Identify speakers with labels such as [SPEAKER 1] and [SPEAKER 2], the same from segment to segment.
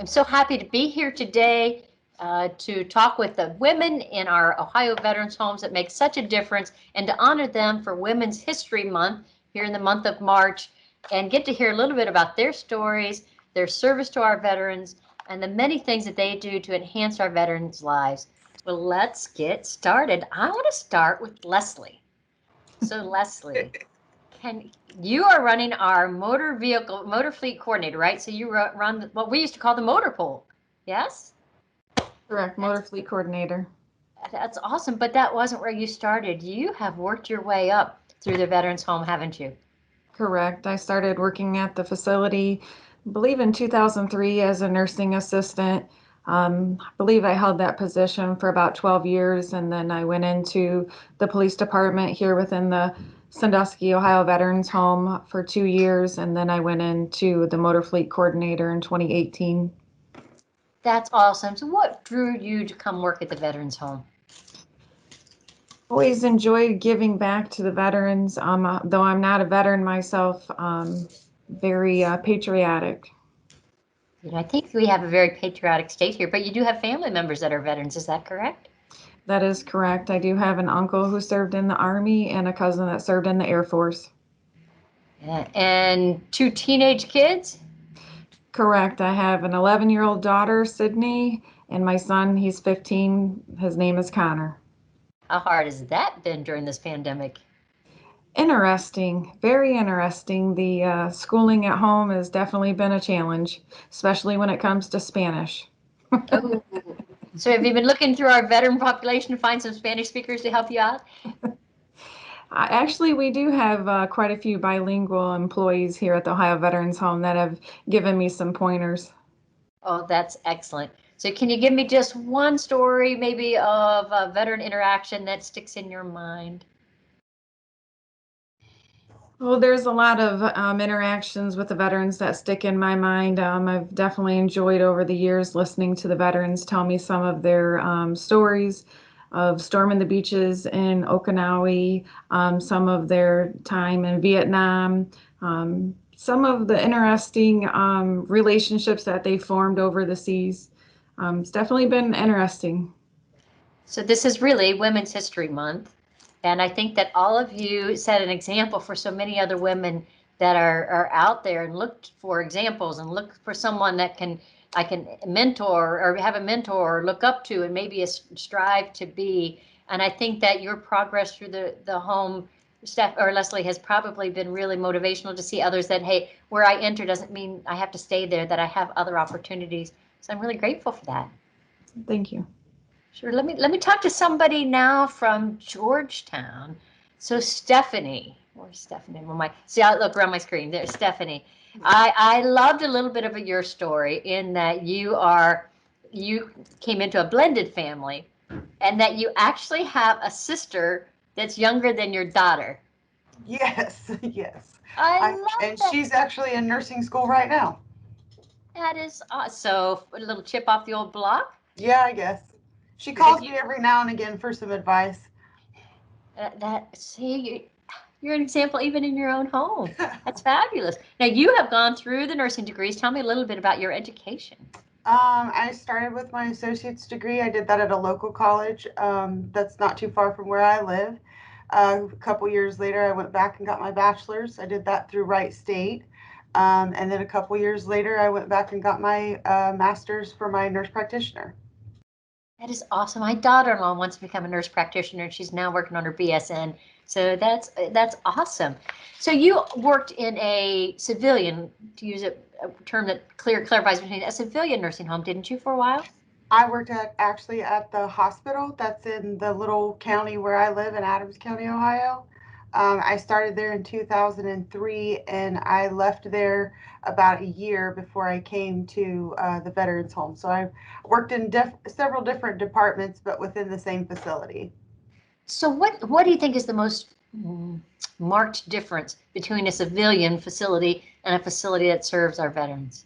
[SPEAKER 1] I'm so happy to be here today to talk with the women in our Ohio Veterans Homes that make such a difference and to honor them for Women's History Month here in the month of March and get to hear a little bit about their stories, their service to our veterans, and the many things that they do to enhance our veterans' lives. Well, let's get started. I want to start with Leslie. So, Leslie, can you are running our motor fleet coordinator, right? So you run what we used to call the motor pool. Yes?
[SPEAKER 2] Correct, motor fleet coordinator.
[SPEAKER 1] That's awesome, but that wasn't where you started. You have worked your way up through the veterans home, haven't you?
[SPEAKER 2] Correct. I started working at the facility, I believe in 2003 as a nursing assistant. I believe I held that position for about 12 years, and then I went into the police department here within the Sandusky, Ohio Veterans Home for 2 years, and then I went into the motor fleet coordinator in 2018.
[SPEAKER 1] That's awesome. So what drew you to come work at the veterans home?
[SPEAKER 2] Always enjoyed giving back to the veterans, though I'm not a veteran myself, very patriotic.
[SPEAKER 1] I think we have a very patriotic state here, but you do have family members that are veterans. Is that correct?
[SPEAKER 2] That is correct. I do have an uncle who served in the Army and a cousin that served in the Air Force.
[SPEAKER 1] And two teenage kids?
[SPEAKER 2] Correct. I have an 11-year-old daughter, Sydney, and my son, he's 15. His name is Connor.
[SPEAKER 1] How hard has that been during this pandemic?
[SPEAKER 2] Interesting, very interesting. The schooling at home has definitely been a challenge, especially when it comes to Spanish.
[SPEAKER 1] Oh, so have you been looking through our veteran population to find some Spanish speakers to help you out?
[SPEAKER 2] Actually, we do have quite a few bilingual employees here at the Ohio Veterans Home that have given me some pointers.
[SPEAKER 1] Oh, that's excellent. So can you give me just one story maybe of a veteran interaction that sticks in your mind?
[SPEAKER 2] Well, there's a lot of interactions with the veterans that stick in my mind. I've definitely enjoyed over the years listening to the veterans tell me some of their stories of storming the beaches in Okinawa, some of their time in Vietnam, some of the interesting relationships that they formed over the seas. It's definitely been interesting.
[SPEAKER 1] So this is really Women's History Month, and I think that all of you set an example for so many other women that are out there and look for examples and look for someone that I can mentor or have a mentor or look up to and maybe strive to be. And I think that your progress through the home, Steph or Leslie, has probably been really motivational to see others that, hey, where I enter doesn't mean I have to stay there, that I have other opportunities. So I'm really grateful for that.
[SPEAKER 2] Thank you.
[SPEAKER 1] Sure. Let me talk to somebody now from Georgetown. So Stephanie, where's Stephanie? Well, my see, I look around my screen. There's Stephanie. I loved a little bit of your story in that you came into a blended family, and that you actually have a sister that's younger than your daughter.
[SPEAKER 3] Yes, yes.
[SPEAKER 1] I love
[SPEAKER 3] And
[SPEAKER 1] that.
[SPEAKER 3] she's actually in nursing school right now.
[SPEAKER 1] That is so a little chip off the old block.
[SPEAKER 3] Yeah, I guess. She
[SPEAKER 1] Have
[SPEAKER 3] calls
[SPEAKER 1] you
[SPEAKER 3] me every now and again for some advice.
[SPEAKER 1] that see you're an example even in your own home. That's fabulous. Now you have gone through the nursing degrees. Tell me a little bit about your education.
[SPEAKER 3] I started with my associate's degree. I did that at a local college that's not too far from where I live. A couple years later, I went back and got my bachelor's. I did that through Wright State. And then a couple years later, I went back and got my master's for my nurse practitioner.
[SPEAKER 1] That is awesome. My daughter-in-law wants to become a nurse practitioner, and she's now working on her BSN. So that's awesome. So you worked in a civilian, to use a term that clarifies between a civilian nursing home, didn't you, for a while?
[SPEAKER 3] I worked actually at the hospital that's in the little county where I live in Adams County, Ohio. I started there in 2003 and I left there about a year before I came to the veterans home. So I worked in several different departments, but within the same facility.
[SPEAKER 1] So what do you think is the most marked difference between a civilian facility and a facility that serves our veterans?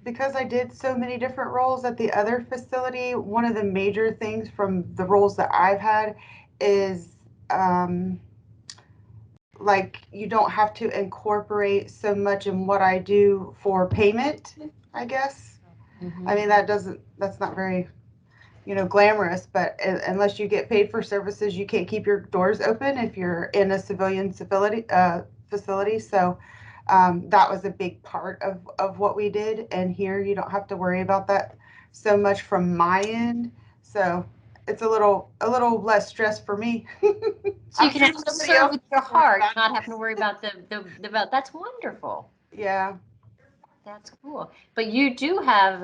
[SPEAKER 3] Because I did so many different roles at the other facility, one of the major things from the roles that I've had is um, like you don't have to incorporate so much in what I do for payment, I guess.
[SPEAKER 1] Mhm.
[SPEAKER 3] I mean, that's not very, glamorous, but unless you get paid for services, you can't keep your doors open if you're in a civilian facility. So that was a big part of what we did. And here you don't have to worry about that so much from my end. So it's a little less stress for me.
[SPEAKER 1] So you
[SPEAKER 3] I'm
[SPEAKER 1] can
[SPEAKER 3] sure
[SPEAKER 1] actually
[SPEAKER 3] somebody
[SPEAKER 1] serve
[SPEAKER 3] else
[SPEAKER 1] with your
[SPEAKER 3] is worried
[SPEAKER 1] heart,
[SPEAKER 3] about
[SPEAKER 1] not having to worry about the about. That's wonderful.
[SPEAKER 3] it. Yeah.
[SPEAKER 1] That's cool. But you do have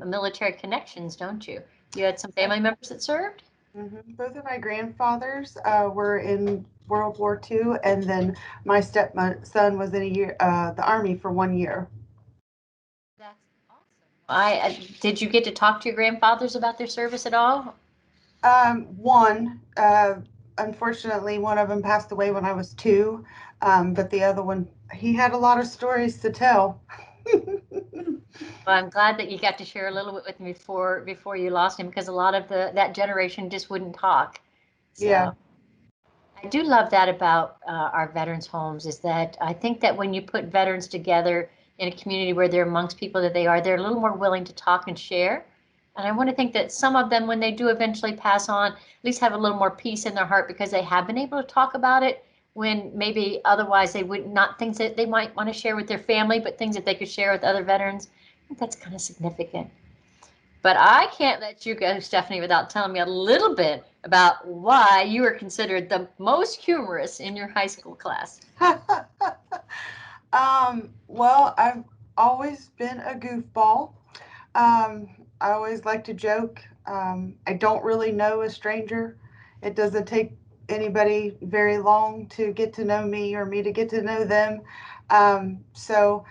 [SPEAKER 1] military connections, don't you? You had some family members that served?
[SPEAKER 3] Both of my grandfathers were in World War II, and then my stepson was in the Army for 1 year.
[SPEAKER 1] That's awesome. Did you get to talk to your grandfathers about their service at all?
[SPEAKER 3] One, unfortunately, one of them passed away when I was 2, but the other one, he had a lot of stories to tell.
[SPEAKER 1] Well, I'm glad that you got to share a little bit with me before you lost him, because a lot of that generation just wouldn't talk.
[SPEAKER 3] Yeah.
[SPEAKER 1] So I do love that about our veterans homes, is that I think that when you put veterans together in a community where they're amongst people that they're a little more willing to talk and share. And I want to think that some of them, when they do eventually pass on, at least have a little more peace in their heart because they have been able to talk about it when maybe otherwise they would not, things that they might want to share with their family, but things that they could share with other veterans. I think that's kind of significant. But I can't let you go, Stephanie, without telling me a little bit about why you were considered the most humorous in your high school class.
[SPEAKER 3] Well, I've always been a goofball. I always like to joke. I don't really know a stranger. It doesn't take anybody very long to get to know me or me to get to know them. So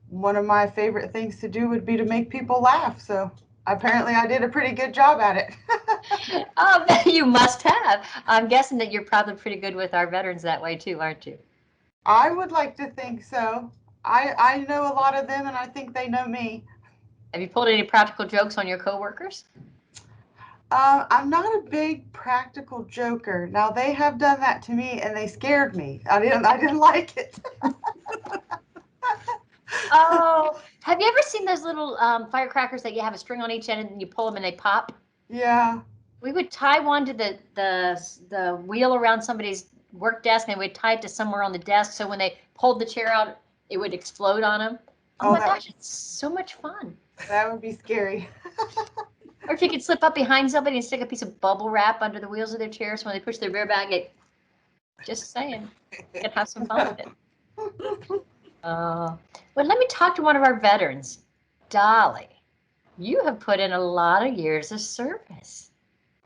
[SPEAKER 3] one of my favorite things to do would be to make people laugh. So apparently I did a pretty good job at it.
[SPEAKER 1] You must have. I'm guessing that you're probably pretty good with our veterans that way too, aren't you?
[SPEAKER 3] I would like to think so. I know a lot of them and I think they know me.
[SPEAKER 1] Have you pulled any practical jokes on your coworkers?
[SPEAKER 3] I'm not a big practical joker. Now they have done that to me and they scared me. I didn't like it.
[SPEAKER 1] Oh, have you ever seen those little firecrackers that you have a string on each end and you pull them and they pop?
[SPEAKER 3] Yeah.
[SPEAKER 1] We would tie one to the wheel around somebody's work desk, and we'd tie it to somewhere on the desk. So when they pulled the chair out, it would explode on them. Oh
[SPEAKER 3] Oh,
[SPEAKER 1] my
[SPEAKER 3] that
[SPEAKER 1] gosh, it's so much fun.
[SPEAKER 3] that would be scary.
[SPEAKER 1] Or if you could slip up behind somebody and stick a piece of bubble wrap under the wheels of their chair, so when they push their rear back, it. Just saying, you can have some fun with it. Well, let me talk to one of our veterans, Dolly. You have put in a lot of years of service.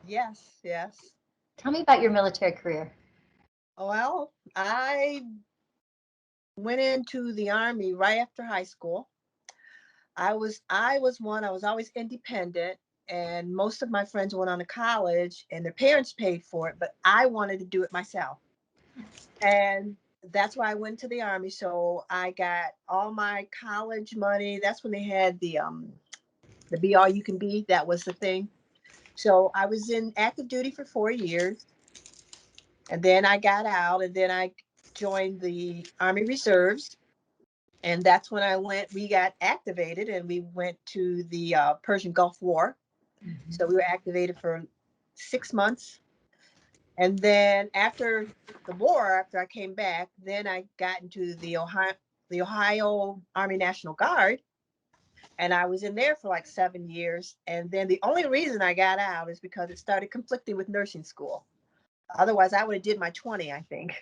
[SPEAKER 4] Yes, yes.
[SPEAKER 1] Tell me about your military career.
[SPEAKER 4] Well, I went into the army right after high school. I was always independent, and most of my friends went on to college and their parents paid for it, but I wanted to do it myself. And that's why I went to the army. So I got all my college money. That's when they had the be all you can be. That was the thing. So I was in active duty for 4 years. And then I got out and then I joined the Army Reserves. And that's when we got activated and we went to the Persian Gulf War. So we were activated for 6 months. And then after the war, after I came back, then I got into the Ohio Army National Guard. And I was in there for like 7 years. And then the only reason I got out is because it started conflicting with nursing school. Otherwise, I would have did my 20, I think.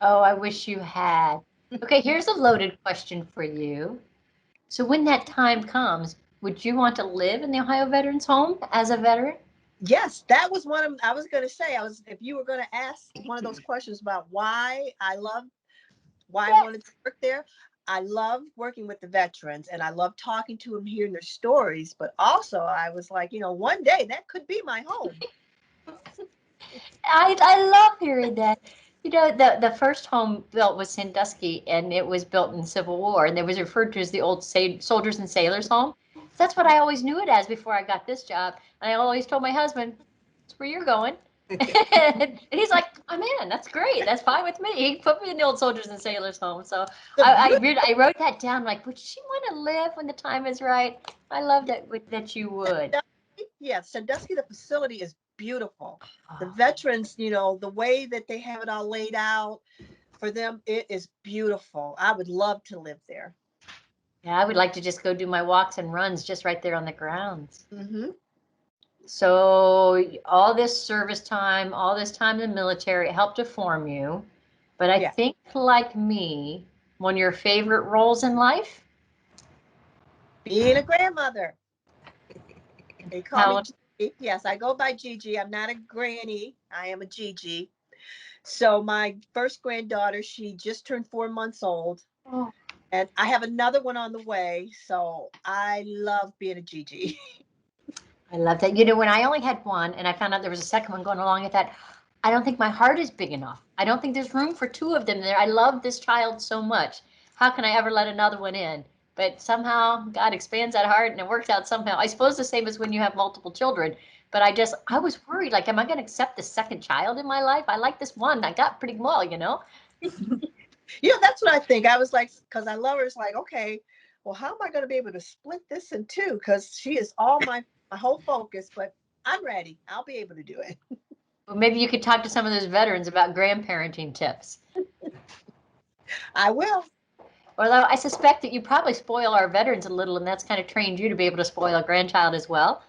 [SPEAKER 1] Oh, I wish you had. Okay, here's a loaded question for you. So when that time comes, would you want to live in the Ohio Veterans Home as a veteran?
[SPEAKER 4] Yes, that was one of I was going to say if you were going to ask one of those questions about why I
[SPEAKER 1] Yeah.
[SPEAKER 4] wanted to work there, I love working with the veterans and I love talking to them, hearing their stories, but also I was like, one day that could be my home.
[SPEAKER 1] I love hearing that. You know, the first home built was Sandusky, and it was built in the Civil War, and it was referred to as the old soldiers and sailors home. That's what I always knew it as before I got this job. And I always told my husband, "That's where you're going." And he's like, I'm in. That's great. That's fine with me. He put me in the old soldiers and sailors home. So I wrote that down. Like, would she want to live when the time is right? I love that you would.
[SPEAKER 4] Yeah, Sandusky, the facility is beautiful. The
[SPEAKER 1] Oh,
[SPEAKER 4] veterans, the way that they have it all laid out for them, it is beautiful. I would love to live there.
[SPEAKER 1] yeah, I would like to just go do my walks and runs just right there on the grounds.
[SPEAKER 4] Mm-hmm.
[SPEAKER 1] So all this service time, all this time in the military, it helped to form you. But I
[SPEAKER 4] Yeah.
[SPEAKER 1] think, like me, one of your favorite roles in life.
[SPEAKER 4] Being a grandmother. They call me
[SPEAKER 1] How
[SPEAKER 4] Gigi. Yes, I go by Gigi. I'm not a granny. I am a Gigi. So my first granddaughter, she just turned 4 months old.
[SPEAKER 1] oh,
[SPEAKER 4] And I have another one on the way. So I love being a Gigi.
[SPEAKER 1] I love that. You know, when I only had one and I found out there was a second one going along, I thought, I don't think my heart is big enough. I don't think there's room for two of them there. I love this child so much. How can I ever let another one in? But somehow God expands that heart and it works out somehow. I suppose the same as when you have multiple children. But I was worried, like, am I going to accept the second child in my life? I like this one. I got pretty well, you know?
[SPEAKER 4] That's what I think. I was like, because I love her. It's like, okay, well, how am I going to be able to split this in two? Because she is all my whole focus, but I'm ready. I'll be able to do it.
[SPEAKER 1] Well, maybe you could talk to some of those veterans about grandparenting tips.
[SPEAKER 4] I will.
[SPEAKER 1] Although I suspect that you probably spoil our veterans a little, and that's kind of trained you to be able to spoil a grandchild as well.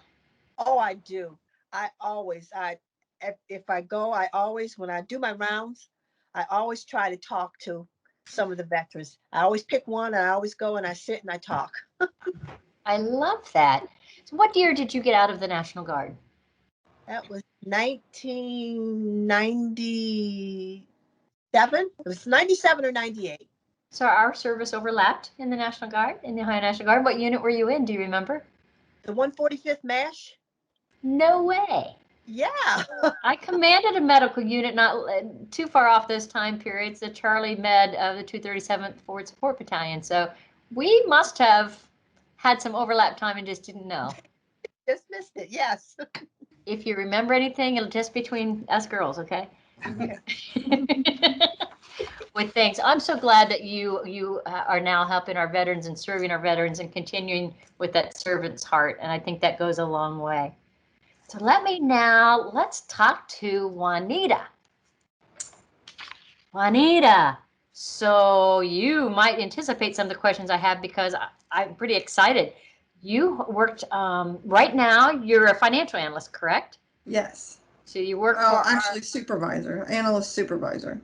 [SPEAKER 4] Oh, I do. If I go, I always, when I do my rounds, I always try to talk to some of the veterans. I always pick one, and I always go and I sit and I talk.
[SPEAKER 1] I love that. So what year did you get out of the National Guard?
[SPEAKER 4] That was 1997. It was 97 or 98.
[SPEAKER 1] So our service overlapped in the National Guard, in the Ohio National Guard. What unit were you in? Do you remember?
[SPEAKER 4] The 145th MASH.
[SPEAKER 1] No way.
[SPEAKER 4] Yeah.
[SPEAKER 1] I commanded a medical unit not too far off those time periods, the Charlie Med of the 237th Forward Support Battalion. So we must have had some overlap time and just didn't know.
[SPEAKER 4] Just missed it. Yes.
[SPEAKER 1] If you remember anything, it'll just between us girls, okay?
[SPEAKER 4] Yeah.
[SPEAKER 1] With thanks. I'm so glad that you are now helping our veterans and serving our veterans and continuing with that servant's heart. And I think that goes a long way. So let's talk to Juanita. Juanita, so you might anticipate some of the questions I have because I'm pretty excited. You worked, right now, you're a financial analyst, correct?
[SPEAKER 5] Yes.
[SPEAKER 1] So you work
[SPEAKER 5] Oh,
[SPEAKER 1] for
[SPEAKER 5] actually, supervisor, analyst supervisor.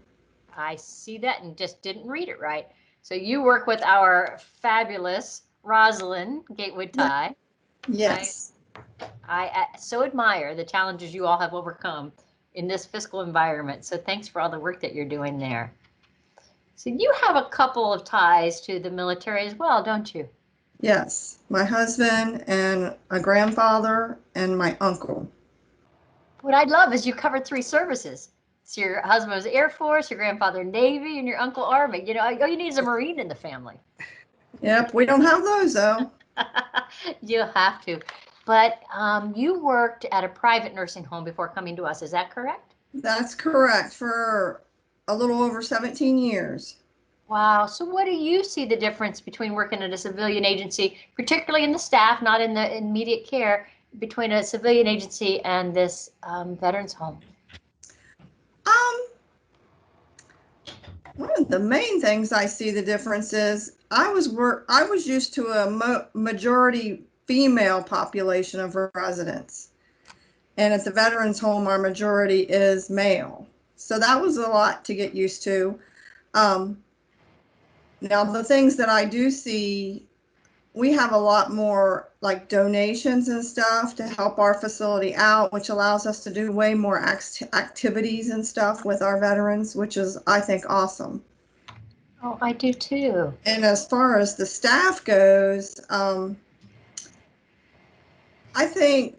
[SPEAKER 1] I see that and just didn't read it right. So you work with our fabulous Rosalind Gatewood Ty.
[SPEAKER 5] Yes.
[SPEAKER 1] I so admire the challenges you all have overcome in this fiscal environment. So thanks for all the work that you're doing there. So you have a couple of ties to the military as well, don't you?
[SPEAKER 5] Yes. My husband and a grandfather and my uncle.
[SPEAKER 1] What I love is you covered three services. So your husband was Air Force, your grandfather Navy, and your uncle Army. You know, all you need is a Marine in the family.
[SPEAKER 5] Yep, we don't have those though.
[SPEAKER 1] You have to. But you worked at a private nursing home before coming to us. Is that correct?
[SPEAKER 5] That's correct, for a little over 17 years.
[SPEAKER 1] Wow. So what do you see the difference between working at a civilian agency, particularly in the staff, not in the immediate care, between a civilian agency and this veterans home?
[SPEAKER 5] Um, One of the main things I see the difference is I was used to a majority female population of residents. And at the veterans home, our majority is male. So that was a lot to get used to. Now, the things that I do see, we have a lot more like donations and stuff to help our facility out, which allows us to do way more activities and stuff with our veterans, which is, I think, awesome.
[SPEAKER 1] Oh, I do too.
[SPEAKER 5] And as far as the staff goes, I think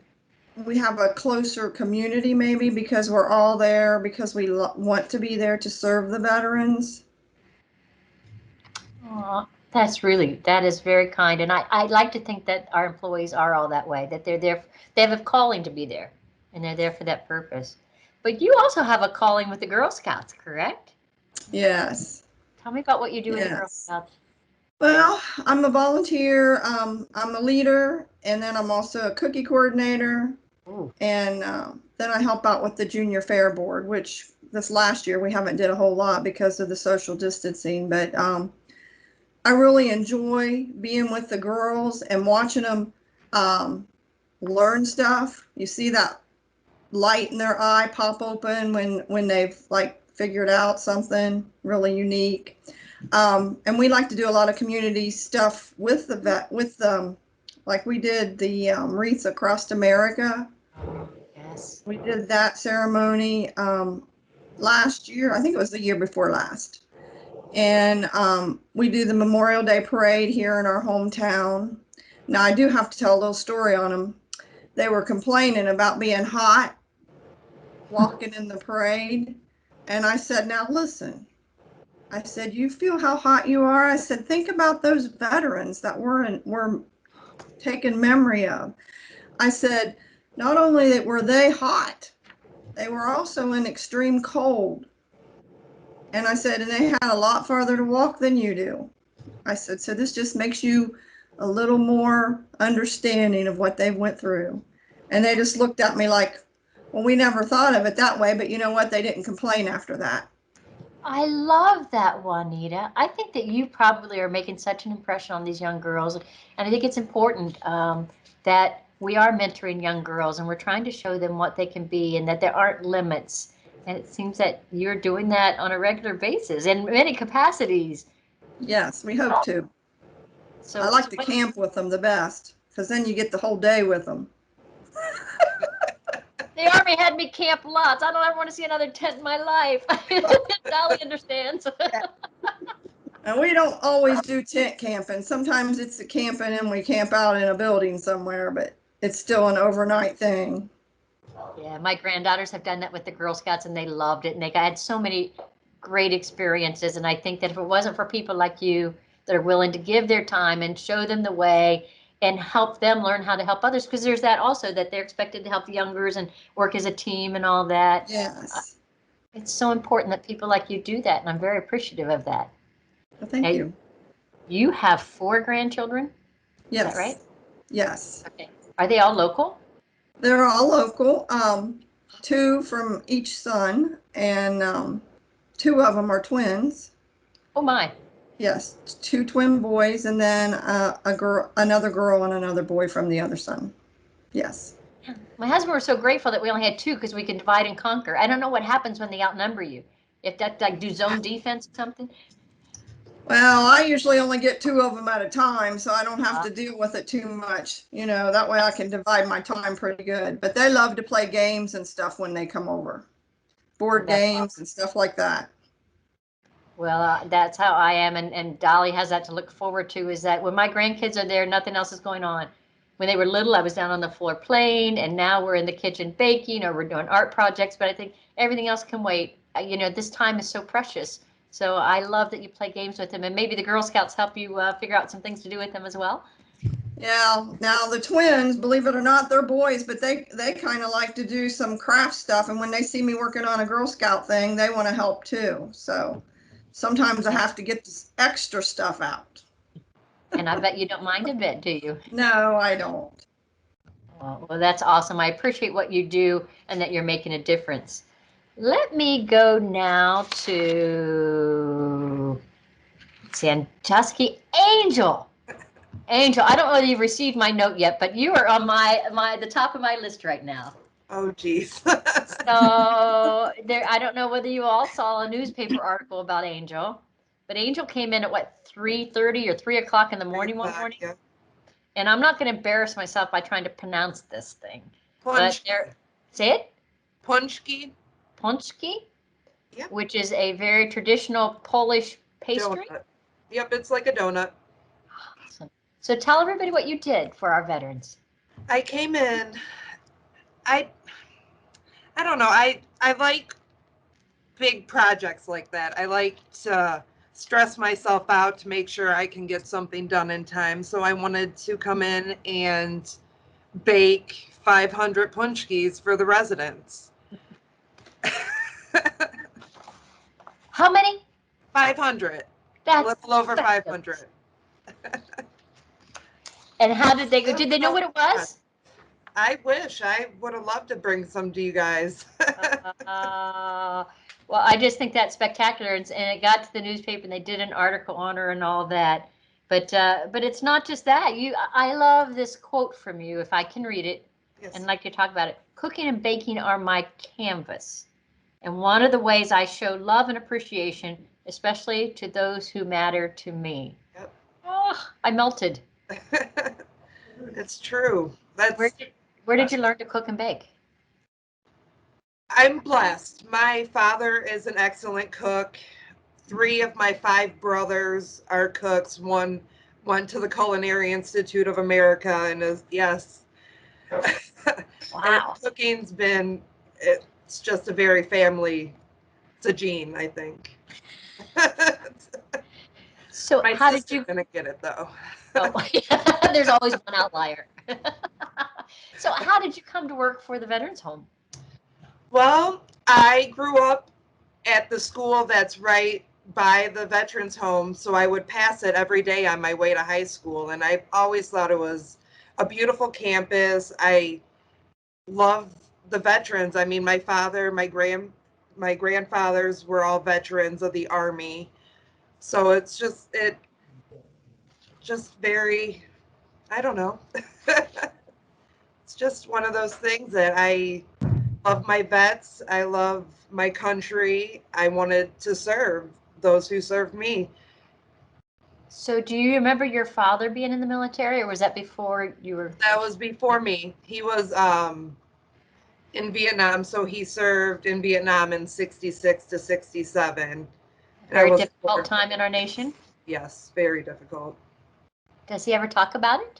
[SPEAKER 5] we have a closer community maybe because we're all there because we want to be there to serve the veterans.
[SPEAKER 1] Oh, that is very kind. And I like to think that our employees are all that way, that they're there, they have a calling to be there and they're there for that purpose. But you also have a calling with the Girl Scouts, correct?
[SPEAKER 5] Yes.
[SPEAKER 1] Tell me about what you do with the Girl
[SPEAKER 5] Yes.
[SPEAKER 1] Scouts.
[SPEAKER 5] Well, I'm a volunteer. I'm a leader, and then I'm also a cookie coordinator.
[SPEAKER 1] Ooh.
[SPEAKER 5] And then I help out with the junior fair board, which this last year we haven't did a whole lot because of the social distancing. But I really enjoy being with the girls and watching them learn stuff. You see that light in their eye pop open when they've like figured out something really unique. And we like to do a lot of community stuff with like we did the Wreaths Across America.
[SPEAKER 1] Yes.
[SPEAKER 5] We did that ceremony last year. I think it was the year before last. And we do the Memorial Day parade here in our hometown. Now, I do have to tell a little story on them. They were complaining about being hot walking in the parade. And I said, now listen, I said, you feel how hot you are? I said, think about those veterans that we're taking memory of. I said, not only were they hot, they were also in extreme cold. And I said, and they had a lot farther to walk than you do. I said, so this just makes you a little more understanding of what they went through. And they just looked at me like, well, we never thought of it that way, but you know what? They didn't complain after that.
[SPEAKER 1] I love that, Juanita. I think that you probably are making such an impression on these young girls. And I think it's important that we are mentoring young girls and we're trying to show them what they can be and that there aren't limits. And it seems that you're doing that on a regular basis in many capacities.
[SPEAKER 5] Yes, we hope to.
[SPEAKER 1] So
[SPEAKER 5] I like to camp with them the best because then you get the whole day with them.
[SPEAKER 1] The Army had me camp lots. I don't ever want to see another tent in my life. Dolly understands.
[SPEAKER 5] And we don't always do tent camping. Sometimes it's the camping and we camp out in a building somewhere, but it's still an overnight thing.
[SPEAKER 1] Yeah, my granddaughters have done that with the Girl Scouts and they loved it. And they had so many great experiences. And I think that if it wasn't for people like you that are willing to give their time and show them the way and help them learn how to help others, because there's that also that they're expected to help the youngers and work as a team and all that.
[SPEAKER 5] Yes.
[SPEAKER 1] It's so important that people like you do that. And I'm very appreciative of that.
[SPEAKER 5] Well, thank you.
[SPEAKER 1] You have 4 grandchildren?
[SPEAKER 5] Yes.
[SPEAKER 1] Is that right?
[SPEAKER 5] Yes.
[SPEAKER 1] Okay. Are they all local?
[SPEAKER 5] They're all local. 2 from each son, and 2 of them are twins.
[SPEAKER 1] Oh my.
[SPEAKER 5] Yes, 2 twin boys, and then another girl, and another boy from the other son. Yes.
[SPEAKER 1] My husband was so grateful that we only had 2 because we can divide and conquer. I don't know what happens when they outnumber you. If that like do zone defense or something.
[SPEAKER 5] Well, I usually only get 2 of them at a time, so I don't have to deal with it too much. That way I can divide my time pretty good. But they love to play games and stuff when they come over. Board games and stuff like that.
[SPEAKER 1] Well, that's how I am. And Dolly has that to look forward to, is that when my grandkids are there, nothing else is going on. When they were little, I was down on the floor playing, and now we're in the kitchen baking or we're doing art projects. But I think everything else can wait. This time is so precious. So I love that you play games with them, and maybe the Girl Scouts help you figure out some things to do with them as well.
[SPEAKER 5] Yeah, now the twins, believe it or not, they're boys, but they kind of like to do some craft stuff. And when they see me working on a Girl Scout thing, they want to help too. So sometimes I have to get this extra stuff out.
[SPEAKER 1] And I bet you don't mind a bit, do you?
[SPEAKER 5] No, I don't.
[SPEAKER 1] Well, that's awesome. I appreciate what you do and that you're making a difference. Let me go now to Sandusky. Angel. Angel, I don't know whether you've received my note yet, but you are on the top of my list right now.
[SPEAKER 6] Oh, geez.
[SPEAKER 1] So I don't know whether you all saw a newspaper article about Angel, but Angel came in at what, 3:30 or 3 o'clock in the morning one morning?
[SPEAKER 6] Yeah.
[SPEAKER 1] And I'm not going to embarrass myself by trying to pronounce this thing.
[SPEAKER 6] Punchki.
[SPEAKER 1] Say it?
[SPEAKER 6] Punchki.
[SPEAKER 1] Punchki?
[SPEAKER 6] Yep.
[SPEAKER 1] Which is a very traditional Polish pastry.
[SPEAKER 6] Donut. Yep, it's like a donut.
[SPEAKER 1] Awesome. So tell everybody what you did for our veterans.
[SPEAKER 6] I came in, I don't know, I like big projects like that. I like to stress myself out to make sure I can get something done in time. So I wanted to come in and bake 500 punchkis for the residents.
[SPEAKER 1] How many?
[SPEAKER 6] 500.
[SPEAKER 1] That's
[SPEAKER 6] A little over
[SPEAKER 1] fabulous.
[SPEAKER 6] 500.
[SPEAKER 1] And how did they go? Did they know what it was?
[SPEAKER 6] I wish. I would have loved to bring some to you guys.
[SPEAKER 1] Well, I just think that's spectacular, and it got to the newspaper, and they did an article on her and all that. But it's not just that. I love this quote from you, if I can read it,
[SPEAKER 6] Yes.
[SPEAKER 1] and like to talk about it. Cooking and baking are my canvas, and one of the ways I show love and appreciation, especially to those who matter to me.
[SPEAKER 6] Yep.
[SPEAKER 1] Oh, I melted.
[SPEAKER 6] It's true.
[SPEAKER 1] Where did you learn to cook and bake?
[SPEAKER 6] I'm blessed. My father is an excellent cook. 3 of my 5 brothers are cooks. One went to the Culinary Institute of America and is, yes.
[SPEAKER 1] Wow.
[SPEAKER 6] Cooking's been, it's just a very family, it's a gene, I think.
[SPEAKER 1] So
[SPEAKER 6] My
[SPEAKER 1] how did
[SPEAKER 6] sister
[SPEAKER 1] you?
[SPEAKER 6] didn't get it though.
[SPEAKER 1] Oh, there's always one outlier. So how did you come to work for the Veterans Home?
[SPEAKER 6] Well, I grew up at the school that's right by the Veterans Home, so I would pass it every day on my way to high school, and I always thought it was a beautiful campus. I love the veterans. I mean, my father, my grandfathers were all veterans of the Army, so it's just very, I don't know. It's just one of those things that I love my vets. I love my country. I wanted to serve those who served me.
[SPEAKER 1] So do you remember your father being in the military, or was that before you were?
[SPEAKER 6] That was before me. He was in Vietnam, so he served in Vietnam in 66 to 67.
[SPEAKER 1] Very difficult time in our nation.
[SPEAKER 6] Yes, very difficult.
[SPEAKER 1] Does he ever talk about it?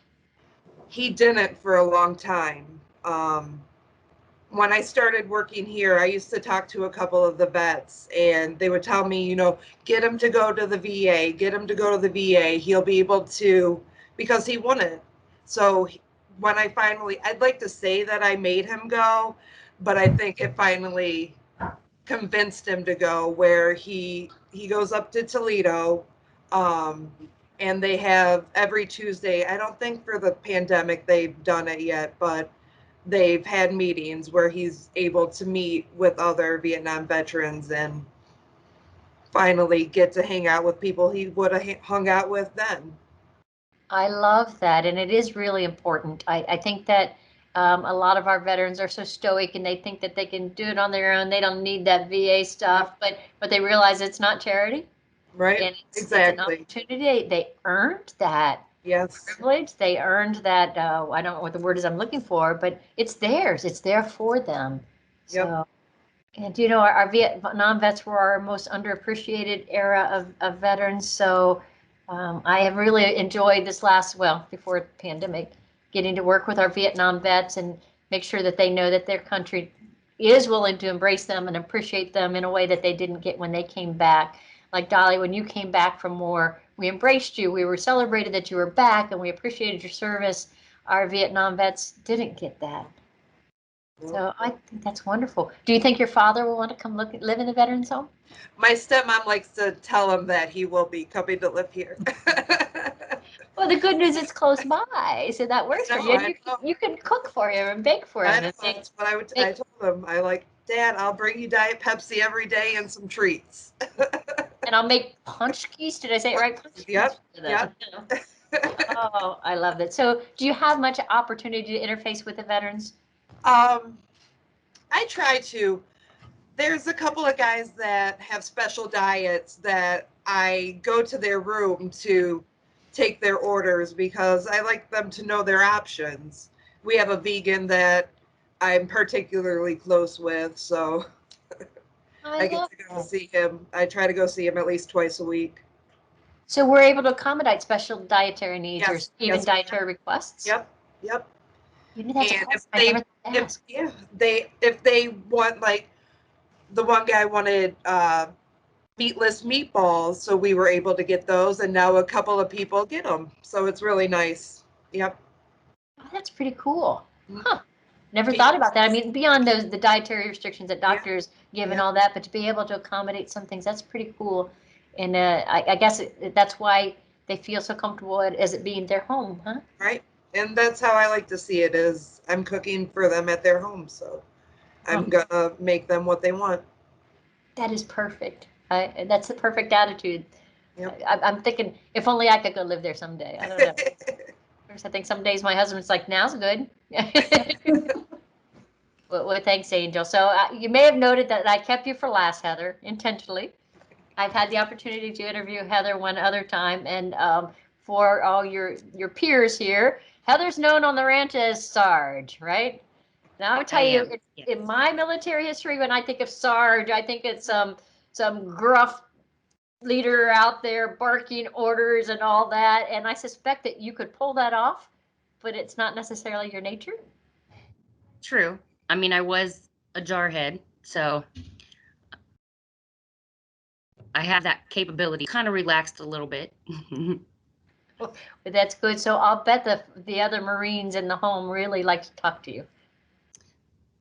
[SPEAKER 6] He didn't for a long time. When I started working here, I used to talk to a couple of the vets, and they would tell me, get him to go to the VA, get him to go to the VA. He'll be able to, because he wouldn't. So when I'd like to say that I made him go, but I think it finally convinced him to go, where he goes up to Toledo, and they have every Tuesday. I don't think for the pandemic they've done it yet, but they've had meetings where he's able to meet with other Vietnam veterans and finally get to hang out with people he would have hung out with then.
[SPEAKER 1] I love that, and it is really important. I think that a lot of our veterans are so stoic, and they think that they can do it on their own. They don't need that VA stuff, but they realize it's not charity.
[SPEAKER 6] Right?
[SPEAKER 1] And it's an
[SPEAKER 6] Exactly.
[SPEAKER 1] opportunity. They earned that
[SPEAKER 6] Yes.
[SPEAKER 1] privilege. They earned that. I don't know what the word is I'm looking for, but it's theirs. It's there for them.
[SPEAKER 6] Yep.
[SPEAKER 1] So, and our Vietnam vets were our most underappreciated era of veterans. So I have really enjoyed this before the pandemic, getting to work with our Vietnam vets and make sure that they know that their country is willing to embrace them and appreciate them in a way that they didn't get when they came back. Like Dolly, when you came back from war, we embraced you. We were celebrated that you were back, and we appreciated your service. Our Vietnam vets didn't get that. So I think that's wonderful. Do you think your father will want to come live in the Veterans Home?
[SPEAKER 6] My stepmom likes to tell him that he will be coming to live here.
[SPEAKER 1] Well, the good news is close by, so that works for you. You can cook for him and bake for him.
[SPEAKER 6] That's what I told him. Dad, I'll bring you Diet Pepsi every day and some treats.
[SPEAKER 1] And I'll make punchkis. Did I say it right?
[SPEAKER 6] Yep.
[SPEAKER 1] Oh, I love that. So do you have much opportunity to interface with the veterans?
[SPEAKER 6] I try to. There's a couple of guys that have special diets that I go to their room to take their orders because I like them to know their options. We have a vegan that I'm particularly close with, so I get to go see him. I try to go see him at least twice a week.
[SPEAKER 1] So we're able to accommodate special dietary needs,
[SPEAKER 6] Yes,
[SPEAKER 1] or even dietary requests?
[SPEAKER 6] Yep.
[SPEAKER 1] You know, that's
[SPEAKER 6] And if they want, like, the one guy wanted meatless meatballs, so we were able to get those, and now a couple of people get them, so it's really nice. Yep.
[SPEAKER 1] Oh, that's pretty cool. Huh. Never thought about that. I mean, beyond the dietary restrictions that doctors given
[SPEAKER 4] Yeah.
[SPEAKER 1] all that, but to be able to accommodate some things, that's pretty cool. And I guess that's why they feel so comfortable as it being their home, huh?
[SPEAKER 6] Right. And that's how I like to see it is I'm cooking for them at their home. So I'm gonna make them what they want.
[SPEAKER 1] That is perfect. That's the perfect attitude.
[SPEAKER 6] Yep.
[SPEAKER 1] I'm thinking if only I could go live there someday. I don't know. Of course, I think some days my husband's like, now's good. Well, thanks, Angel. So you may have noted that I kept you for last, Heather, intentionally. I've had the opportunity to interview Heather one other time, and for all your peers here, Heather's known on the ranch as Sarge, right? Now I'll tell you,
[SPEAKER 7] Yes.
[SPEAKER 1] in my military history, when I think of Sarge, I think it's some gruff leader out there barking orders and all that. And I suspect that you could pull that off, but it's not necessarily your nature.
[SPEAKER 7] True. I mean, I was a jarhead, so I have that capability. Kind of relaxed a little bit.
[SPEAKER 1] But that's good. So I'll bet the other Marines in the home really like to talk to you.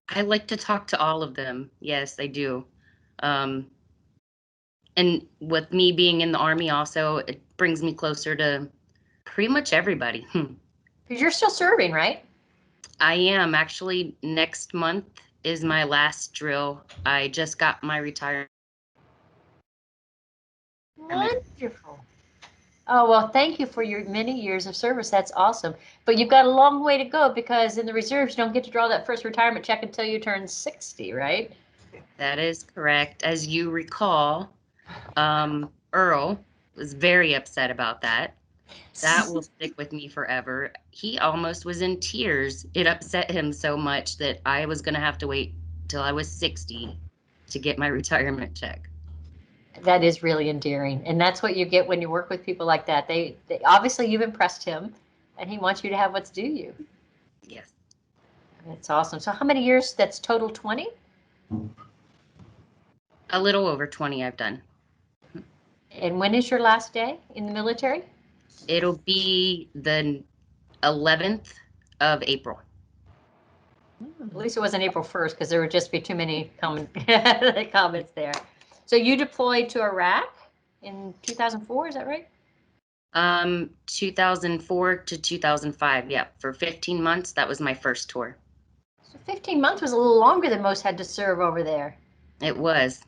[SPEAKER 7] I like to talk to all of them. Yes, I do. Um, and with me being in the Army also, it brings me closer to pretty much everybody.
[SPEAKER 1] Because you're still serving, right?
[SPEAKER 7] I am. Actually, next month is my last drill. I just got my retirement.
[SPEAKER 1] Wonderful. Oh, well, thank you for your many years of service. That's awesome. But you've got a long way to go because in the reserves, you don't get to draw that first retirement check until you turn 60, right?
[SPEAKER 7] That is correct. As you recall, Earl was very upset about that. That will stick with me forever. He almost was in tears. It upset him so much that I was going to have to wait till I was 60 to get my retirement check.
[SPEAKER 1] That is really endearing. And that's what you get when you work with people like that. They obviously you've impressed him and he wants you to have what's due you.
[SPEAKER 7] Yes.
[SPEAKER 1] That's awesome. So how many years? That's total 20?
[SPEAKER 7] A little over 20 I've done.
[SPEAKER 1] And when is your last day in the military?
[SPEAKER 7] It'll be the 11th of April.
[SPEAKER 1] At least it wasn't April 1st because there would just be too many comments there. So you deployed to Iraq in 2004, is that right?
[SPEAKER 7] 2004 to 2005. Yeah, for 15 months. That was my first tour.
[SPEAKER 1] So 15 months was a little longer than most had to serve over there.
[SPEAKER 7] It was.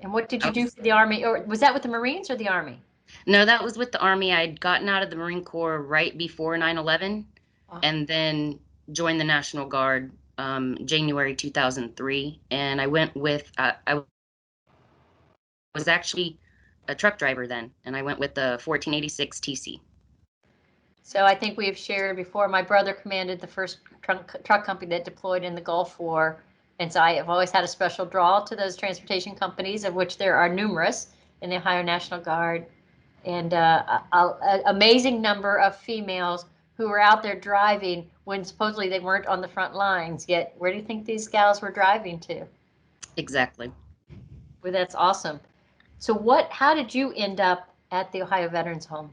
[SPEAKER 1] And what did you do for the Army? Or was that with the Marines or the Army?
[SPEAKER 7] No, that was with the Army. I'd gotten out of the Marine Corps right before 9/11 and then joined the National Guard January 2003. And I went with, I was actually a truck driver then, and I went with the 1486 TC.
[SPEAKER 1] So I think we've shared before, my brother commanded the first truck company that deployed in the Gulf War. And so I have always had a special draw to those transportation companies, of which there are numerous in the Ohio National Guard. And an amazing number of females who were out there driving when supposedly they weren't on the front lines. Yet, where do you think these gals were driving to?
[SPEAKER 7] Exactly.
[SPEAKER 1] Well, that's awesome. So how did you end up at the Ohio Veterans Home?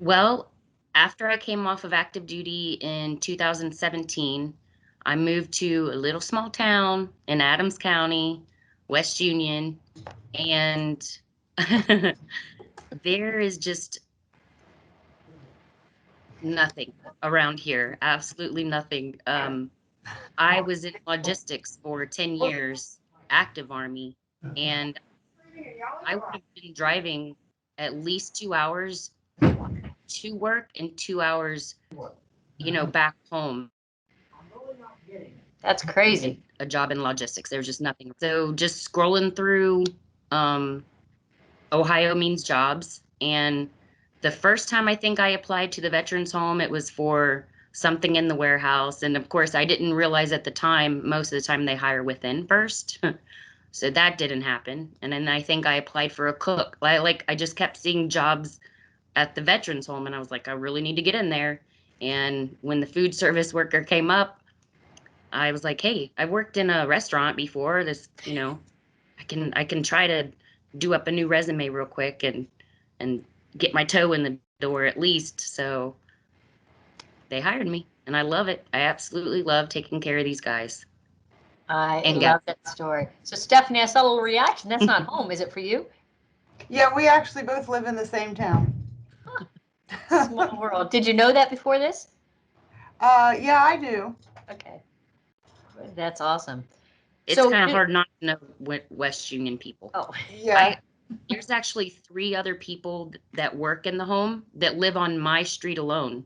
[SPEAKER 7] Well, after I came off of active duty in 2017, I moved to a little small town in Adams County, West Union, and there is just nothing around here, absolutely nothing. I was in logistics for 10 years, active Army, and I would have been driving at least 2 hours to work and 2 hours, back home.
[SPEAKER 1] That's crazy.
[SPEAKER 7] A job in logistics. There's just nothing. So just scrolling through Ohio Means Jobs. And the first time I think I applied to the Veterans Home, it was for something in the warehouse. And of course, I didn't realize at the time, most of the time they hire within first. So that didn't happen. And then I think I applied for a cook. I just kept seeing jobs at the Veterans Home, and I was like, I really need to get in there. And when the food service worker came up, I was like, hey, I worked in a restaurant before. I can try to do up a new resume real quick and get my toe in the door at least. So they hired me, and I love it. I absolutely love taking care of these guys.
[SPEAKER 1] I
[SPEAKER 7] And
[SPEAKER 1] love that story. So Stephanie, I saw a little reaction. That's not home, is it for you?
[SPEAKER 3] Yeah, we actually both live in the same town.
[SPEAKER 1] Small world. Did you know that before this?
[SPEAKER 3] Yeah, I do.
[SPEAKER 1] Okay, that's awesome.
[SPEAKER 7] it's
[SPEAKER 1] So,
[SPEAKER 7] kind of hard not to know West Union people.
[SPEAKER 1] oh,
[SPEAKER 3] Yeah.
[SPEAKER 7] There's actually 3 other people that work in the home that live on my street alone.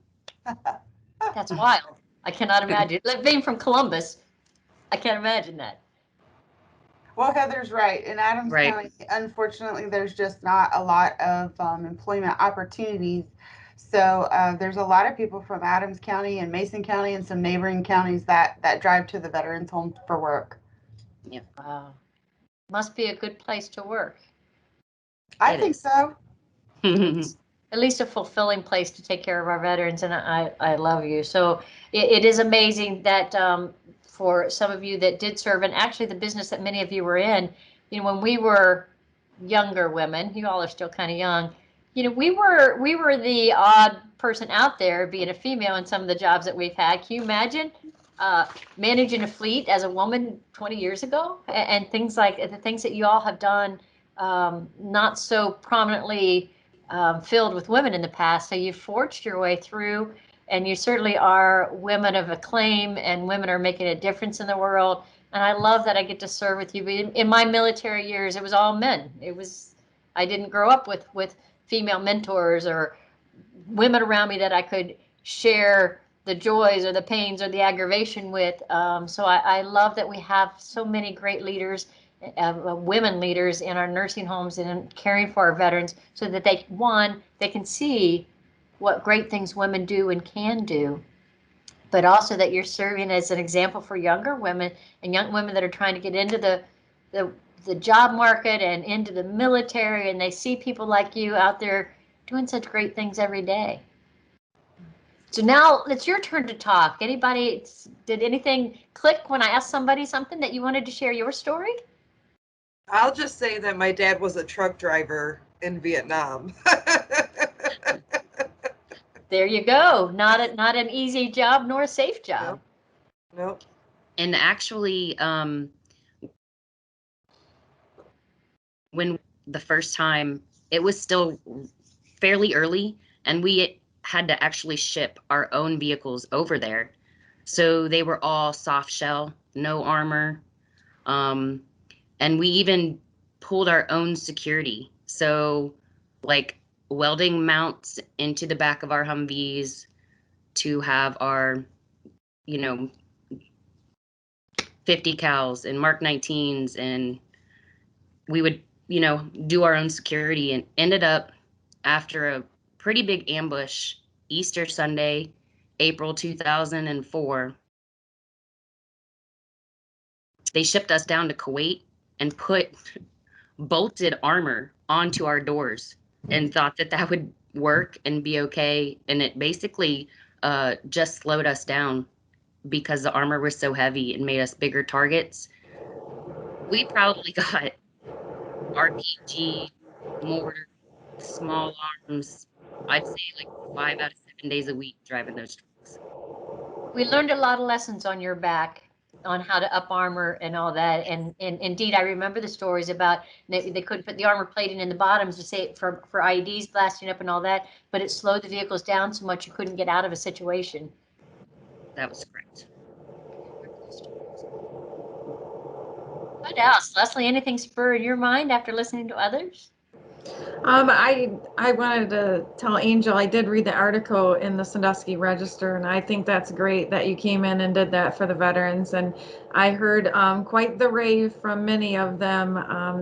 [SPEAKER 1] that's wild. I cannot imagine. Being from Columbus, I can't imagine that.
[SPEAKER 3] Well, Heather's right. In Adams
[SPEAKER 7] Right.
[SPEAKER 3] County, unfortunately, there's just not a lot of employment opportunities. So there's a lot of people from Adams County and Mason County and some neighboring counties that drive to the Veterans Home for work.
[SPEAKER 7] Yeah.
[SPEAKER 1] Wow. Must be a good place to work.
[SPEAKER 3] I
[SPEAKER 7] It
[SPEAKER 3] think
[SPEAKER 7] is.
[SPEAKER 3] so.
[SPEAKER 1] At least a fulfilling place to take care of our veterans, and I love you. So it is amazing that for some of you that did serve, and actually the business that many of you were in, you know, when we were younger women, you all are still kind of young, you know, we were the odd person out there being a female in some of the jobs that we've had. Can you imagine managing a fleet as a woman 20 years ago, and things like the things that you all have done, not so prominently filled with women in the past. So you've forged your way through, and you certainly are women of acclaim, and women are making a difference in the world. And I love that I get to serve with you. But in my military years, it was all men. I didn't grow up with female mentors or women around me that I could share the joys or the pains or the aggravation with. So I love that we have so many great leaders, women leaders in our nursing homes and in caring for our veterans, so that they can see what great things women do and can do, but also that you're serving as an example for younger women and young women that are trying to get into the job market and into the military, and they see people like you out there doing such great things every day. So now it's your turn to talk. Did anything click when I asked somebody something that you wanted to share your story?
[SPEAKER 6] I'll just say that my dad was a truck driver in Vietnam.
[SPEAKER 1] There you go. Not an easy job nor a safe job.
[SPEAKER 6] Nope.
[SPEAKER 7] And actually, when the first time, it was still fairly early, and we had to actually ship our own vehicles over there. So they were all soft shell, no armor. And we even pulled our own security. So, like, welding mounts into the back of our Humvees to have our, 50 cals and Mark 19s, and we would, do our own security, and ended up after a pretty big ambush Easter Sunday, April 2004. They shipped us down to Kuwait and put bolted armor onto our doors and thought that would work and be okay. And it basically just slowed us down because the armor was so heavy and made us bigger targets. We probably got RPG, mortar, small arms, I'd say like 5 out of 7 days a week driving those trucks.
[SPEAKER 1] We learned a lot of lessons on your back on how to up armor and all that. And indeed, I remember the stories about they couldn't put the armor plating in the bottoms to say for IEDs blasting up and all that, but it slowed the vehicles down so much you couldn't get out of a situation.
[SPEAKER 7] That was correct.
[SPEAKER 1] What else? Leslie, anything spur in your mind after listening to others?
[SPEAKER 2] I wanted to tell Angel, I did read the article in the Sandusky Register, and I think that's great that you came in and did that for the veterans. And I heard quite the rave from many of them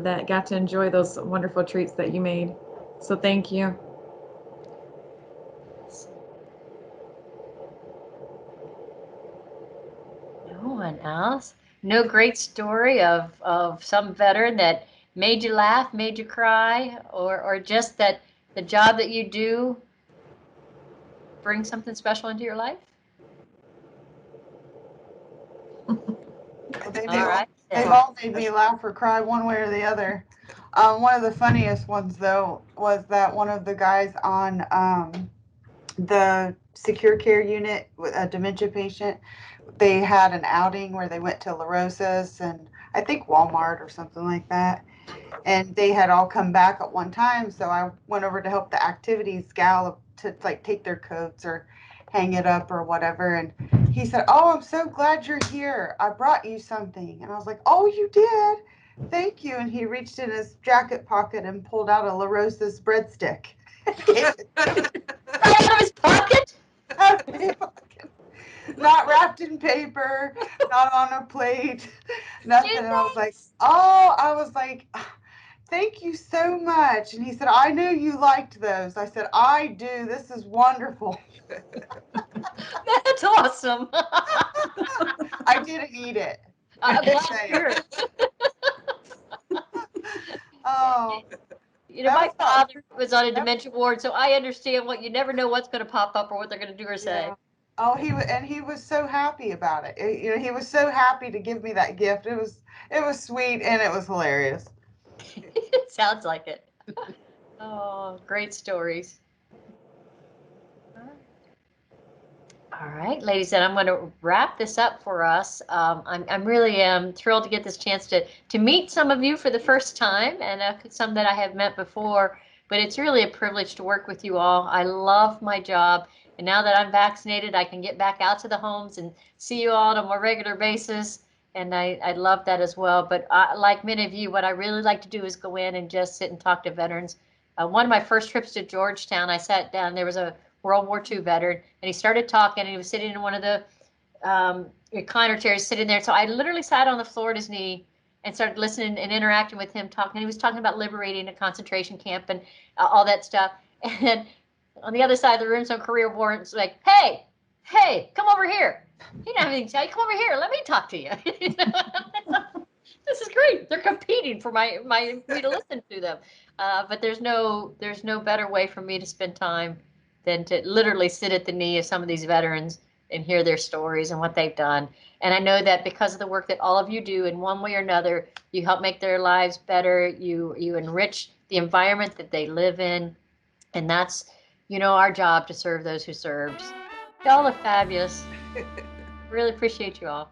[SPEAKER 2] that got to enjoy those wonderful treats that you made. So thank you.
[SPEAKER 1] No one else? No great story of some veteran that made you laugh, made you cry, or just that the job that you do brings something special into your life?
[SPEAKER 3] They've
[SPEAKER 1] All right.
[SPEAKER 3] all made me laugh or cry one way or the other. One of the funniest ones, though, was that one of the guys on the secure care unit with a dementia patient they had an outing where they went to La Rosa's and I think Walmart or something like that. And they had all come back at one time. So I went over to help the activities gal to like take their coats or hang it up or whatever. And he said, "Oh, I'm so glad you're here. I brought you something." And I was like, "Oh, you did? Thank you." And he reached in his jacket pocket and pulled out a La Rosa's breadstick.
[SPEAKER 1] Right out of his pocket?
[SPEAKER 3] Out of his pocket. Not wrapped in paper, not on a plate, nothing. And I was like,
[SPEAKER 1] Goodness.
[SPEAKER 3] "Oh," I was like, "Thank you so much." And he said, "I knew you liked those." I said, "I do. This is wonderful."
[SPEAKER 1] That's awesome.
[SPEAKER 3] I didn't eat it.
[SPEAKER 1] I'm
[SPEAKER 3] Just
[SPEAKER 1] glad to
[SPEAKER 3] saying.
[SPEAKER 1] hear it.
[SPEAKER 3] Oh,
[SPEAKER 1] You know,
[SPEAKER 3] that
[SPEAKER 1] my
[SPEAKER 3] was about,
[SPEAKER 1] father was on a
[SPEAKER 3] that,
[SPEAKER 1] dementia ward, so I understand what you never know what's going to pop up or what they're going to do or say.
[SPEAKER 3] yeah. Oh, he was so happy about it. You know, he was so happy to give me that gift. It was sweet and it was hilarious.
[SPEAKER 1] It sounds like it. Oh, great stories. All right, ladies, and I'm going to wrap this up for us. I'm really thrilled to get this chance to meet some of you for the first time, and some that I have met before. But it's really a privilege to work with you all. I love my job, and now that I'm vaccinated, I can get back out to the homes and see you all on a more regular basis. And I love that as well. But like many of you, what I really like to do is go in and just sit and talk to veterans. One of my first trips to Georgetown, I sat down. There was a World War II veteran, and he started talking, and he was sitting in one of the recliner chairs, sitting there. So I literally sat on the floor at his knee and started listening and interacting with him, talking. He was talking about liberating a concentration camp and all that stuff. And on the other side of the room, some career warrants like, "Hey, hey, come over here. He didn't have anything to tell you. Come over here. Let me talk to you." This is great. They're competing for me to listen to them. But there's no better way for me to spend time than to literally sit at the knee of some of these veterans and hear their stories and what they've done. And I know that because of the work that all of you do in one way or another, you help make their lives better. You enrich the environment that they live in. And that's, our job to serve those who served. Y'all are fabulous. Really appreciate you all.